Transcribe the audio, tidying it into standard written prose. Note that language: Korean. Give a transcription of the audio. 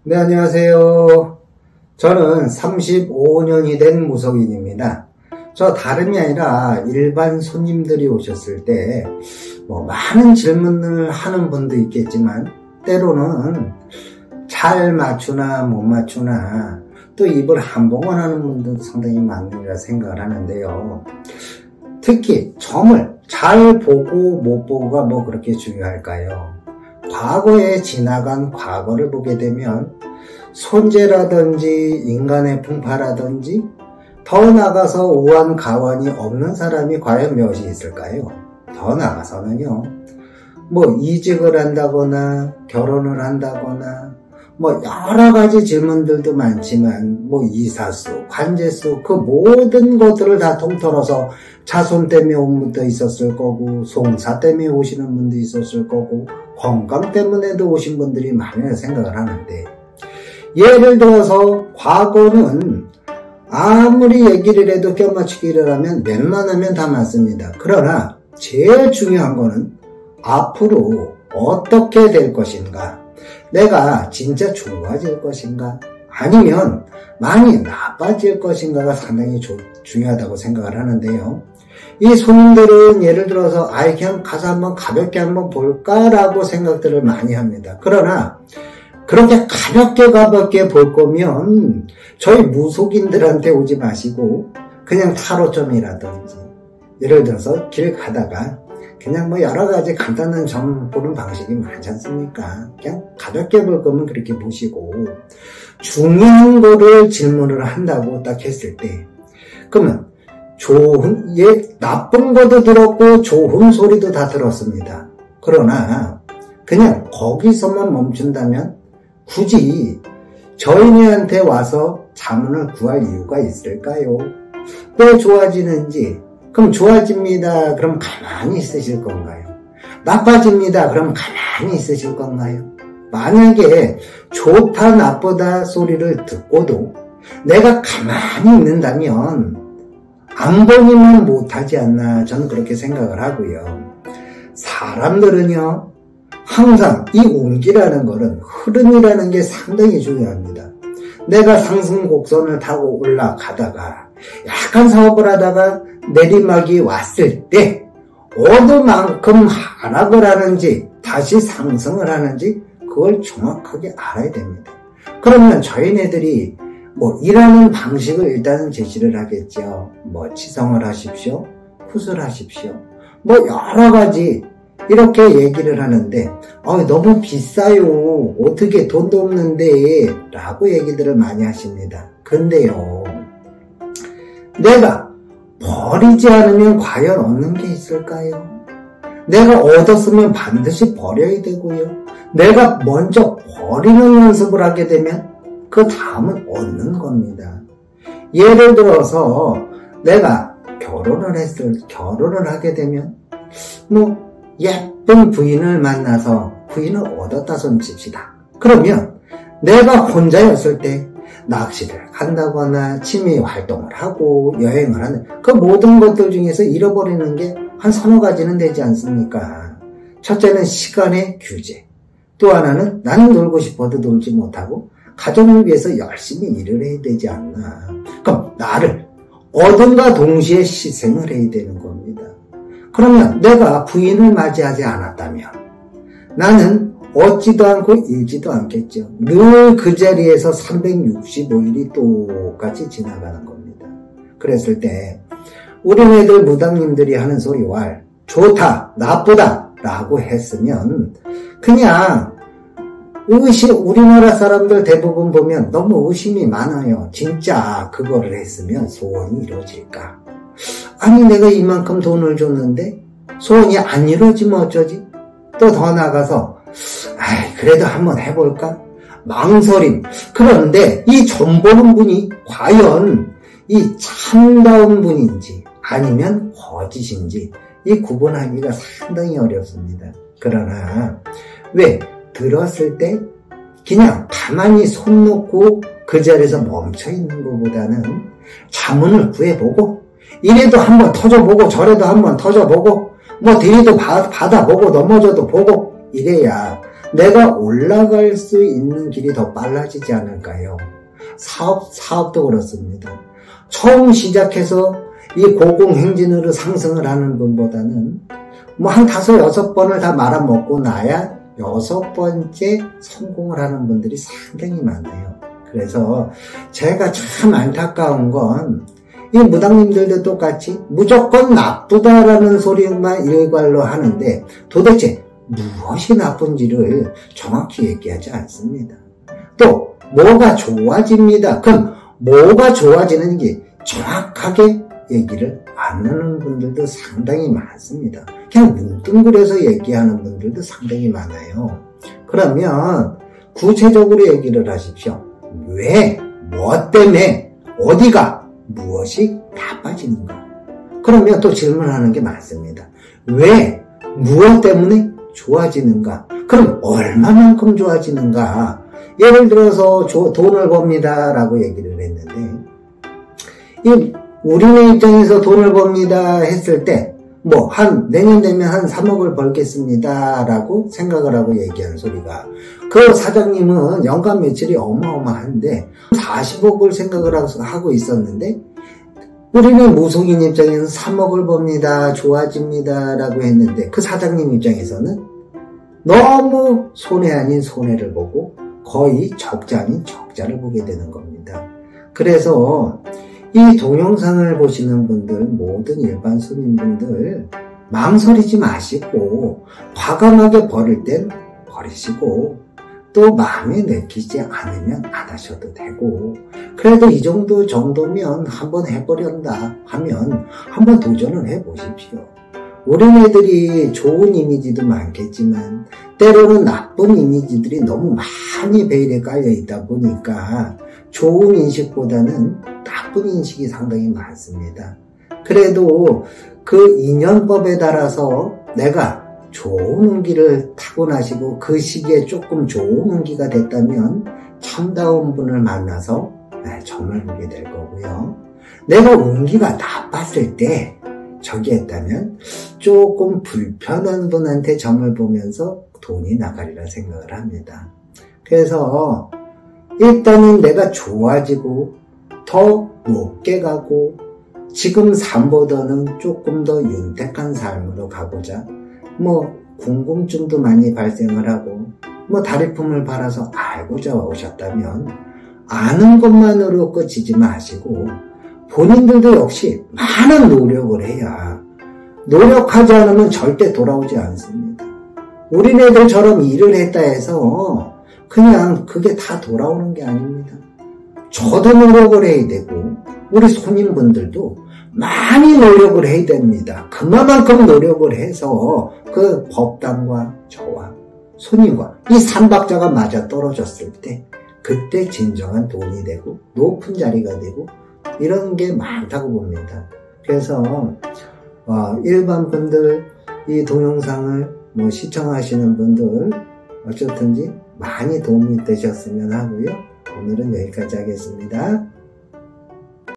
네, 안녕하세요. 저는 35년이 된 무속인입니다. 저 다름이 아니라 일반 손님들이 오셨을 때 많은 질문을 하는 분도 있겠지만 때로는 잘 맞추나 못 맞추나 또 입을 한봉을 하는 분들도 상당히 많으리라 생각을 하는데요. 특히 점을 잘 보고 못 보고가 그렇게 중요할까요? 과거에 지나간 과거를 보게 되면 손재라든지 인간의 풍파라든지 더 나아가서 우환가환이 없는 사람이 과연 몇이 있을까요? 더 나아가서는요, 이직을 한다거나 결혼을 한다거나 여러 가지 질문들도 많지만 이사수, 관제수 그 모든 것들을 다 통틀어서 자손 때문에 온 분도 있었을 거고 송사 때문에 오시는 분도 있었을 거고 건강 때문에도 오신 분들이 많이 생각을 하는데, 예를 들어서 과거는 아무리 얘기를 해도 껴맞추기를 하면 웬만하면 다 맞습니다. 그러나 제일 중요한 거는 앞으로 어떻게 될 것인가, 내가 진짜 좋아질 것인가 아니면 많이 나빠질 것인가가 상당히 중요하다고 생각을 하는데요. 이 손님들은 예를 들어서 그냥 가서 한번 가볍게 한번 볼까라고 생각들을 많이 합니다. 그러나 그렇게 가볍게 볼 거면 저희 무속인들한테 오지 마시고 그냥 타로점이라든지, 예를 들어서 길 가다가 그냥 여러 가지 간단한 점 보는 방식이 많지 않습니까? 그냥 가볍게 볼 거면 그렇게 보시고, 중요한 거를 질문을 한다고 딱 했을 때, 그러면 나쁜 것도 들었고 좋은 소리도 다 들었습니다. 그러나 그냥 거기서만 멈춘다면 굳이 저희한테 와서 자문을 구할 이유가 있을까요? 왜 좋아지는지, 그럼 좋아집니다. 그럼 가만히 있으실 건가요? 나빠집니다. 그럼 가만히 있으실 건가요? 만약에 좋다 나쁘다 소리를 듣고도 내가 가만히 있는다면 안 보니만 못하지 않나, 저는 그렇게 생각을 하고요. 사람들은요, 항상 이 운기라는 거는 흐름이라는 게 상당히 중요합니다. 내가 상승 곡선을 타고 올라가다가 약간 사업을 하다가 내리막이 왔을 때 어느 만큼 하락을 하는지 다시 상승을 하는지 그걸 정확하게 알아야 됩니다. 그러면 저희네들이 일하는 방식을 일단은 제시를 하겠죠. 치성을 하십시오, 굿을 하십시오, 여러 가지 이렇게 얘기를 하는데 너무 비싸요, 어떻게 돈도 없는데 라고 얘기들을 많이 하십니다. 근데요, 내가 버리지 않으면 과연 얻는 게 있을까요? 내가 얻었으면 반드시 버려야 되고요, 내가 먼저 버리는 연습을 하게 되면 그 다음은 얻는 겁니다. 예를 들어서 내가 결혼을 하게 되면 예쁜 부인을 만나서 부인을 얻었다 손칩시다. 그러면 내가 혼자였을 때 낚시를 간다거나 취미 활동을 하고 여행을 하는 그 모든 것들 중에서 잃어버리는 게 한 서너 가지는 되지 않습니까? 첫째는 시간의 규제, 또 하나는 나는 놀고 싶어도 놀지 못하고 가정을 위해서 열심히 일을 해야 되지 않나. 그럼 나를 얻음과 동시에 희생을 해야 되는 겁니다. 그러면 내가 부인을 맞이하지 않았다면 나는 얻지도 않고 잃지도 않겠죠. 늘 그 자리에서 365일이 똑같이 지나가는 겁니다. 그랬을 때 우리네들 무당님들이 하는 소리와 좋다, 나쁘다 라고 했으면 그냥 우리나라 사람들 대부분 보면 너무 의심이 많아요. 진짜 그거를 했으면 소원이 이루어질까? 아니, 내가 이만큼 돈을 줬는데 소원이 안 이루어지면 어쩌지? 또 더 나가서 그래도 한번 해볼까? 망설임. 그런데 이 점 보는 분이 과연 이 참다운 분인지 아니면 거짓인지 이 구분하기가 상당히 어렵습니다. 그러나 왜 들었을 때 그냥 가만히 손 놓고 그 자리에서 멈춰있는 것보다는 자문을 구해보고, 이래도 한번 터져보고 저래도 한번 터져보고 뒤에도 받아보고 넘어져도 보고, 이래야 내가 올라갈 수 있는 길이 더 빨라지지 않을까요? 사업도 그렇습니다. 처음 시작해서 이 고공행진으로 상승을 하는 분보다는 한 5, 6번을 다 말아먹고 나야 6번째 성공을 하는 분들이 상당히 많아요. 그래서 제가 참 안타까운 건 이 무당님들도 똑같이 무조건 나쁘다라는 소리만 일괄로 하는데 도대체 무엇이 나쁜지를 정확히 얘기하지 않습니다. 또 뭐가 좋아집니다. 그럼 뭐가 좋아지는지 정확하게 얘기를 안 하는 분들도 상당히 많습니다. 그냥 뭉뚱그려서 얘기하는 분들도 상당히 많아요. 그러면 구체적으로 얘기를 하십시오. 왜? 뭐 때문에? 어디가? 무엇이 나빠지는가? 그러면 또 질문하는 게 많습니다. 왜? 무엇 때문에 좋아지는가? 그럼 얼마만큼 좋아지는가? 예를 들어서 돈을 법니다 라고 얘기를 했는데 우리네 입장에서 돈을 법니다 했을 때 내년 되면 한 3억을 벌겠습니다 라고 생각을 하고 얘기한 소리가 그 사장님은 연간 매출이 어마어마한데 40억을 생각을 하고 있었는데 우리는 무속인 입장에서 3억을 법니다, 좋아집니다 라고 했는데 그 사장님 입장에서는 너무 손해 아닌 손해를 보고 거의 적자 아닌 적자를 보게 되는 겁니다. 그래서 이 동영상을 보시는 분들, 모든 일반 손님분들 망설이지 마시고 과감하게 버릴 땐 버리시고 또 마음에 내키지 않으면 안 하셔도 되고 그래도 이 정도면 한번 해보련다 하면 한번 도전을 해보십시오. 어린애들이 좋은 이미지도 많겠지만 때로는 나쁜 이미지들이 너무 많이 베일에 깔려 있다 보니까 좋은 인식보다는 나쁜 인식이 상당히 많습니다. 그래도 그 인연법에 따라서 내가 좋은 운기를 타고나시고 그 시기에 조금 좋은 운기가 됐다면 참다운 분을 만나서 점을 보게 될 거고요. 내가 운기가 나빴을 때 저기 했다면 조금 불편한 분한테 점을 보면서 돈이 나가리라 생각을 합니다. 그래서 일단은 내가 좋아지고 더 높게 가고 지금 삶보다는 조금 더 윤택한 삶으로 가고자 궁금증도 많이 발생을 하고 다리품을 팔아서 알고자 오셨다면 아는 것만으로 끝이지 마시고 본인들도 역시 많은 노력을 해야 노력하지 않으면 절대 돌아오지 않습니다. 우리네들처럼 일을 했다 해서 그냥 그게 다 돌아오는 게 아닙니다. 저도 노력을 해야 되고 우리 손님분들도 많이 노력을 해야 됩니다. 그만큼 노력을 해서 그 법당과 저와 손님과 이 삼박자가 맞아 떨어졌을 때 그때 진정한 돈이 되고 높은 자리가 되고 이런 게 많다고 봅니다. 그래서 일반 분들 이 동영상을 시청하시는 분들 어쨌든지 많이 도움이 되셨으면 하고요. 오늘은 여기까지 하겠습니다.